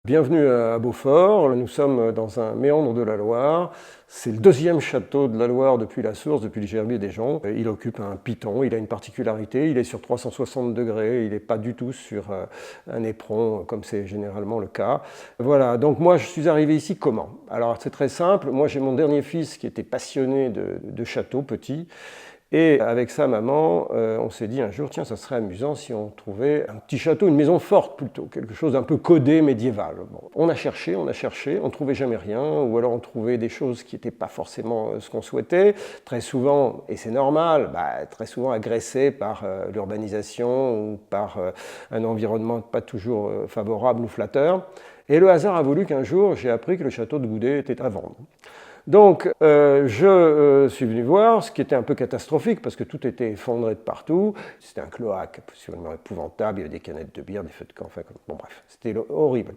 Bienvenue à Beaufort, nous sommes dans un méandre de la Loire. C'est le deuxième château de la Loire depuis la source, depuis le Gerbier des Joncs. Il occupe un piton, il a une particularité, il est sur 360 degrés, il n'est pas du tout sur un éperon comme c'est généralement le cas. Voilà, donc moi je suis arrivé ici comment? Alors c'est très simple, moi j'ai mon dernier fils qui était passionné de châteaux petits. Et avec sa maman, on s'est dit un jour, tiens, ça serait amusant si on trouvait un petit château, une maison forte plutôt, quelque chose d'un peu codé, médiéval. Bon, on a cherché, on ne trouvait jamais rien, ou alors on trouvait des choses qui n'étaient pas forcément ce qu'on souhaitait, très souvent, et c'est normal, très souvent agressé par l'urbanisation ou par un environnement pas toujours favorable ou flatteur. Et le hasard a voulu qu'un jour, j'ai appris que le château de Goudet était à vendre. Donc, je suis venu voir, ce qui était un peu catastrophique parce que tout était effondré de partout. C'était un cloaque absolument épouvantable, il y avait des canettes de bière, des feux de camp, enfin, bon bref, c'était horrible.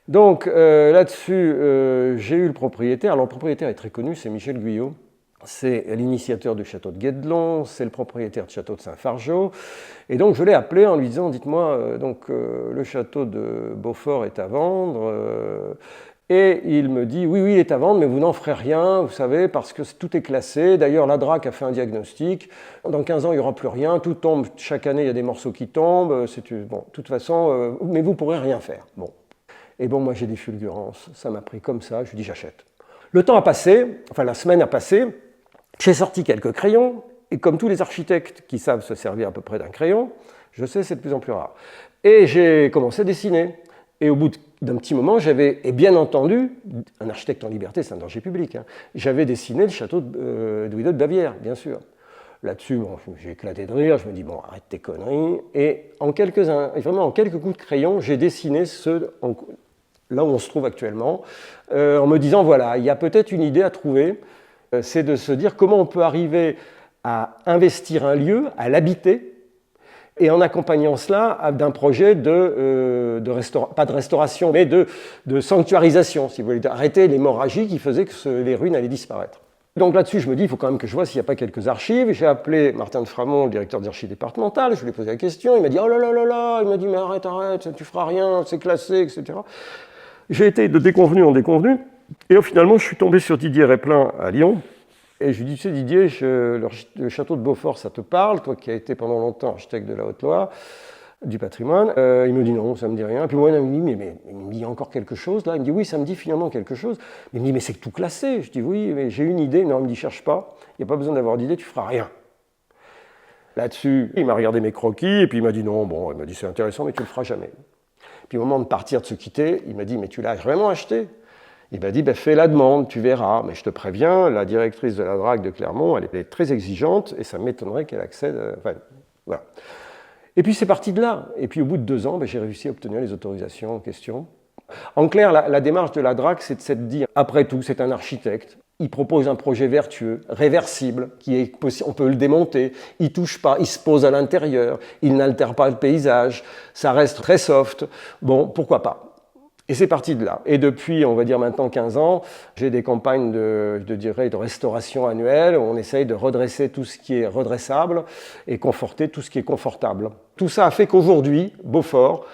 Donc là-dessus, j'ai eu le propriétaire. Alors le propriétaire est très connu, c'est Michel Guyot. C'est l'initiateur du château de Guédelon, c'est le propriétaire du château de Saint-Fargeau. Et donc je l'ai appelé en lui disant, dites-moi, le château de Beaufort est à vendre. Et il me dit, oui, il est à vendre, mais vous n'en ferez rien, vous savez, parce que tout est classé. D'ailleurs, la DRAC a fait un diagnostic. Dans 15 ans, il n'y aura plus rien. Tout tombe, chaque année, il y a des morceaux qui tombent. Bon, de toute façon, mais vous ne pourrez rien faire. Bon. Et bon, moi, j'ai des fulgurances. Ça m'a pris comme ça. Je lui dis, j'achète. Le temps a passé, enfin, la semaine a passé. J'ai sorti quelques crayons. Et comme tous les architectes qui savent se servir à peu près d'un crayon, je sais, c'est de plus en plus rare. Et j'ai commencé à dessiner. Et au bout d'un petit moment, j'avais, et bien entendu, un architecte en liberté, c'est un danger public, hein, j'avais dessiné le château de Guido de Bavière, bien sûr. Là-dessus, bon, j'ai éclaté de rire, je me dis, bon, arrête tes conneries. Et vraiment en quelques coups de crayon, j'ai dessiné là où on se trouve actuellement, en me disant, voilà, il y a peut-être une idée à trouver, c'est de se dire comment on peut arriver à investir un lieu, à l'habiter, et en accompagnant cela d'un projet pas de restauration, mais de sanctuarisation, si vous voulez, d'arrêter l'hémorragie qui faisait que les ruines allaient disparaître. Donc là-dessus, je me dis, il faut quand même que je vois s'il n'y a pas quelques archives. J'ai appelé Martin de Framont, le directeur des archives départementales, je lui ai posé la question, il m'a dit, oh là là là là, il m'a dit, mais arrête, tu feras rien, c'est classé, etc. J'ai été de déconvenu en déconvenu, et finalement, je suis tombé sur Didier Replin à Lyon. Et je lui dis, tu sais Didier, le château de Beaufort, ça te parle, toi qui as été pendant longtemps architecte de la Haute-Loire, du patrimoine. Il me dit non, ça ne me dit rien. Puis moi, il me dit, mais il me dit, il y a encore quelque chose là. Il me dit, oui, ça me dit finalement quelque chose. Il me dit, mais c'est tout classé. Je dis, oui, mais j'ai une idée. Non, il me dit, cherche pas, il n'y a pas besoin d'avoir d'idée, tu feras rien. Là-dessus, il m'a regardé mes croquis, et puis il m'a dit, non, bon, il m'a dit, c'est intéressant, mais tu ne le feras jamais. Puis au moment de partir, de se quitter, il m'a dit, mais tu l'as vraiment acheté? Il m'a dit, fais la demande, tu verras. Mais je te préviens, la directrice de la DRAC de Clermont, elle est très exigeante et ça m'étonnerait qu'elle accède. Voilà. Et puis c'est parti de là. Et puis au bout de 2 ans, j'ai réussi à obtenir les autorisations en question. En clair, la démarche de la DRAC, c'est de dire, après tout, c'est un architecte. Il propose un projet vertueux, réversible, on peut le démonter, il ne touche pas, il se pose à l'intérieur, il n'altère pas le paysage, ça reste très soft. Bon, pourquoi pas? Et c'est parti de là. Et depuis, on va dire maintenant 15 ans, j'ai des campagnes de restauration annuelle où on essaye de redresser tout ce qui est redressable et conforter tout ce qui est confortable. Tout ça a fait qu'aujourd'hui, Beaufort,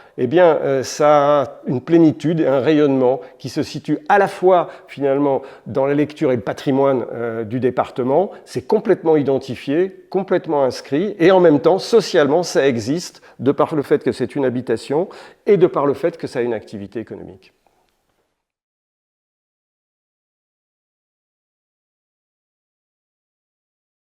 ça a une plénitude et un rayonnement qui se situe à la fois finalement dans la lecture et le patrimoine du département. C'est complètement identifié, complètement inscrit et en même temps, socialement, ça existe de par le fait que c'est une habitation et de par le fait que ça a une activité économique.